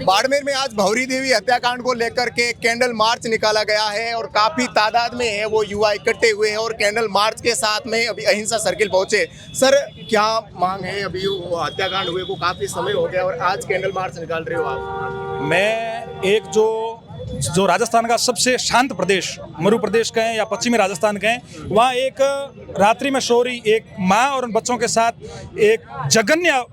बाड़मेर में आज भौरी देवी हत्याकांड को लेकर के कैंडल मार्च निकाला गया है और काफी तादाद में है वो युवा इकट्ठे हुए हैं और कैंडल मार्च के साथ में अभी अहिंसा सर्किल पहुंचे। सर, क्या मांग है? अभी वो हत्याकांड हुए को काफी समय हो गया और आज कैंडल मार्च निकाल रहे हो आप। मैं एक जो राजस्थान का सबसे शांत प्रदेश मरु प्रदेश कहें या पश्चिमी राजस्थान कहें, वहाँ एक रात्रि में शौरी एक माँ और उन बच्चों के साथ एक जघन्य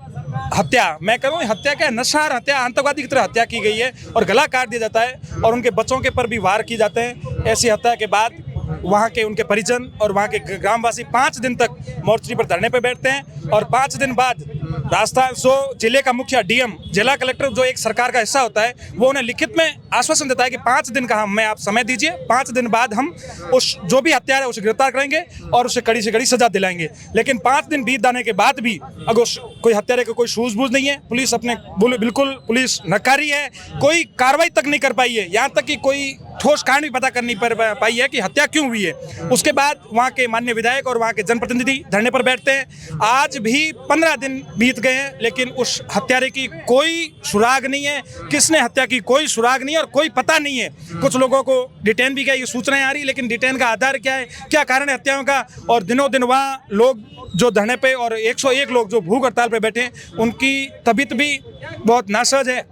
हत्या, मैं कह रहा हूँ हत्या क्या, नशार हत्या, आतंकवादी की तरह हत्या की गई है और गला काट दिया जाता है और उनके बच्चों के पर भी वार किए जाते हैं। ऐसी हत्या के बाद वहाँ के उनके परिजन और वहाँ के ग्रामवासी 5 दिन तक मोर्चरी पर धरने पर बैठते हैं और 5 दिन बाद राजस्थान जिले का मुखिया डीएम, जिला कलेक्टर जो एक सरकार का हिस्सा होता है, वो उन्हें लिखित में आश्वासन देता है कि 5 दिन का हमें आप समय दीजिए, 5 दिन बाद हम उस जो भी हत्यारा है उसे गिरफ्तार करेंगे और उसे कड़ी से कड़ी सजा दिलाएंगे। लेकिन 5 दिन बीत जाने के बाद भी अगर कोई हत्यारे का कोई सूझबूझ नहीं है, पुलिस अपने बिल्कुल पुलिस नकारी है, कोई कार्रवाई तक नहीं कर पाई है, यहाँ तक कि कोई ठोस कारण भी पता करनी पाई है कि हत्या क्यों हुई है। उसके बाद वहाँ के माननीय विधायक और वहाँ के जनप्रतिनिधि धरने पर बैठते हैं। आज भी 15 दिन बीत गए हैं लेकिन उस हत्यारे की कोई सुराग नहीं है, किसने हत्या की कोई सुराग नहीं है और कोई पता नहीं है। कुछ लोगों को डिटेन भी किया, ये सूचनाएं आ रही, लेकिन डिटेन का आधार क्या है, क्या कारण है हत्याओं का। और दिनों दिन वहाँ लोग जो धरने पे और 101 लोग जो भूख हड़ताल पे बैठे हैं, उनकी तबीयत भी बहुत नासज है।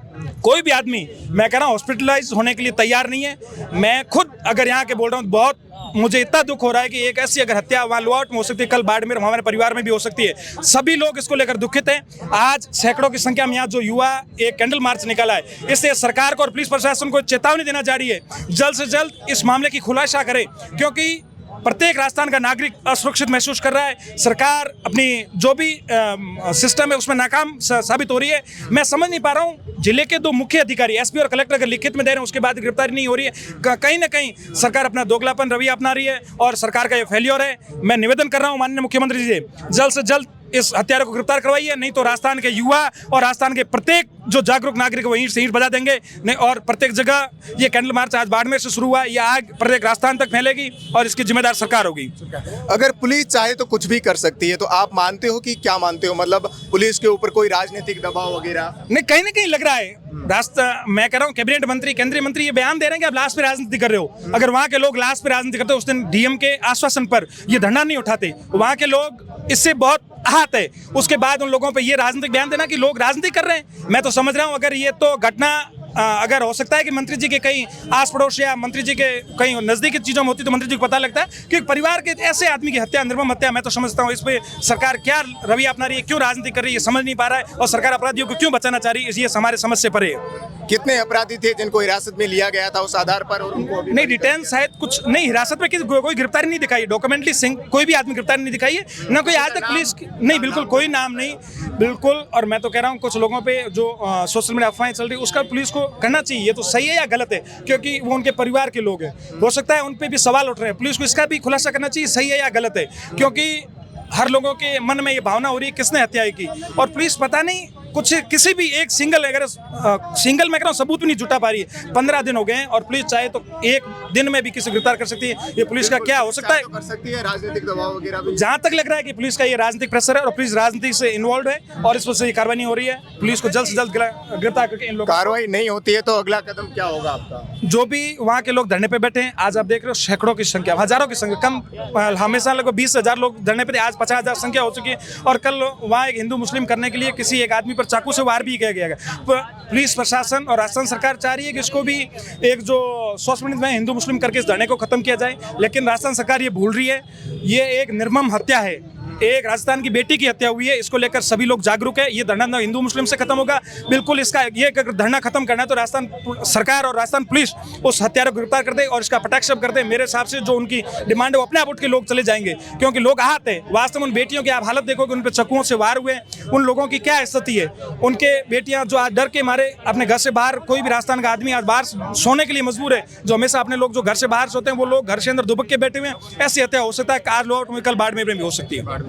कोई भी आदमी, मैं कह रहा हूँ, हॉस्पिटलाइज होने के लिए तैयार नहीं है। मैं खुद अगर यहाँ के बोल रहा हूँ, बहुत मुझे इतना दुख हो रहा है कि एक ऐसी अगर हत्या वहाँ लुआउट में हो सकती है, कल बाड़मेर हमारे परिवार में भी हो सकती है। सभी लोग इसको लेकर दुखित हैं। आज सैकड़ों की संख्या में यहाँ जो युवा एक कैंडल मार्च निकाला है, इससे सरकार को और पुलिस प्रशासन को चेतावनी देना जा रही है, जल्द से जल्द इस मामले की खुलासा करे, क्योंकि प्रत्येक राजस्थान का नागरिक असुरक्षित महसूस कर रहा है। सरकार अपनी जो भी सिस्टम है उसमें नाकाम साबित हो रही है। मैं समझ नहीं पा रहा हूँ, जिले के 2 मुख्य अधिकारी एसपी और कलेक्टर अगर लिखित में दे रहे हैं उसके बाद गिरफ्तारी नहीं हो रही है, कहीं ना कहीं सरकार अपना दोगलापन रवैया अपना रही है और सरकार का ये फेल्योर है। मैं निवेदन कर रहा हूँ माननीय मुख्यमंत्री जी से जल्द इस हत्यारे को गिरफ्तार करवाइए, नहीं तो राजस्थान के युवा और राजस्थान के प्रत्येक जो जागरूक नागरिक वो ईंट से ईंट बजा देंगे। नहीं और प्रत्येक जगह ये कैंडल मार्च आज बाड़मेर से शुरू हुआ, ये आग प्रत्येक राजस्थान तक फैलेगी और इसकी जिम्मेदार सरकार होगी। अगर पुलिस चाहे तो कुछ भी कर सकती है, तो आप मानते हो कि क्या मानते हो, मतलब पुलिस के ऊपर कोई राजनीतिक दबाव वगैरह? नहीं, कहीं ना कहीं लग रहा है। मैं कह रहा हूँ कैबिनेट मंत्री, केंद्रीय मंत्री ये बयान दे रहे हैं कि आप लाश पे राजनीति कर रहे हो। अगर वहाँ के लोग लाश पे राजनीति करते उस दिन डीएम के आश्वासन पर ये धरना नहीं उठाते। वहाँ के लोग इससे बहुत आहत है। उसके बाद उन लोगों पे ये राजनीतिक बयान देना कि लोग राजनीति कर रहे हैं, मैं तो समझ रहा हूँ अगर ये तो घटना अगर हो सकता है कि मंत्री जी के कहीं आस पड़ोस या मंत्री जी के कहीं नजदीकी चीजों में होती तो मंत्री जी को पता लगता है कि परिवार के ऐसे आदमी की हत्या, निर्मम हत्या। मैं तो समझता हूँ इस पे सरकार क्या रवैया अपना रही है, क्यों राजनीति कर रही है, समझ नहीं पा रहा है और सरकार अपराधियों को क्यों बचाना चाह रही है, ये हमारे समझ से परे है। कितने अपराधी थे जिनको हिरासत में लिया गया था उस आधार पर? और उनको नहीं, डिटेन शायद कुछ नहीं, हिरासत में कोई गिरफ्तारी नहीं दिखाई, डॉक्यूमेंटली कोई भी आदमी गिरफ्तारी नहीं दिखाई है, ना कोई आज तक पुलिस नहीं, बिल्कुल कोई नाम नहीं, बिल्कुल। और मैं तो कह रहा हूँ कुछ लोगों पे जो सोशल मीडिया अफवाहें चल रही है उसका पुलिस को करना चाहिए, ये तो सही है या गलत है, क्योंकि वो उनके परिवार के लोग हैं, हो सकता है उन पे भी सवाल उठ रहे हैं। पुलिस को इसका भी खुलासा करना चाहिए सही है या गलत है, क्योंकि हर लोगों के मन में ये भावना हो रही है किसने हत्या की, और पुलिस पता नहीं कुछ किसी भी एक सिंगल मैं कह रहा हूँ सबूत भी नहीं जुटा पा रही है। 15 दिन हो गए हैं और पुलिस चाहे तो एक दिन में भी किसी गिरफ्तार कर सकती है। ये पुलिस का क्या हो सकता है, कर सकती है राजनीतिक दबाव वगैरह भी। जहां तक लग रहा है कि पुलिस का ये राजनीतिक प्रेशर है और पुलिस राजनीति से इन्वॉल्व है और इस वजह से ये कार्रवाई नहीं हो रही है। पुलिस को जल्द से जल्द गिरफ्तार करके इन लोगों, कार्रवाई नहीं होती है तो अगला कदम क्या होगा आपका? जो भी वहाँ के लोग धरने पे बैठे हैं, आज आप देख रहे हो सैकड़ों की संख्या, हजारों की संख्या, कम हमेशा लगभग 20,000 लोग धरने पे थे, आज 50,000 संख्या हो चुकी है। और कल वहाँ एक हिंदू मुस्लिम करने के लिए किसी एक आदमी पर चाकू से वार भी किया गया। पुलिस प्रशासन और राजस्थान सरकार चाह रही है कि इसको भी एक जो 100 मिनट में हिंदू मुस्लिम करके इस धरने को खत्म किया जाए, लेकिन राजस्थान सरकार ये भूल रही है। ये एक निर्मम हत्या है, एक राजस्थान की बेटी की हत्या हुई है, इसको लेकर सभी लोग जागरूक है। ये धरना हिंदू मुस्लिम से खत्म होगा, बिल्कुल इसका ये धरना खत्म करना है तो राजस्थान सरकार और राजस्थान पुलिस उस हत्यारे को गिरफ्तार कर दे और इसका पटाक्षेप कर दे। मेरे हिसाब से जो उनकी डिमांड है वो अपने आप उठ के लोग चले जाएंगे, क्योंकि लोग आहत है। वास्तव में उन बेटियों की आप हालत देखोगे, उन पर चक्कुओं से वार हुए, उन लोगों की क्या स्थिति है। उनके बेटियां जो आज डर के मारे अपने घर से बाहर, कोई भी राजस्थान का आदमी आज बाहर सोने के लिए मजबूर है, जो हमेशा अपने लोग जो घर से बाहर सोते हैं वो लोग घर से अंदर दुबक के बैठे हुए हैं। ऐसी हत्या हो सकता है आज लोग कल बाड़मेर में भी हो सकती है।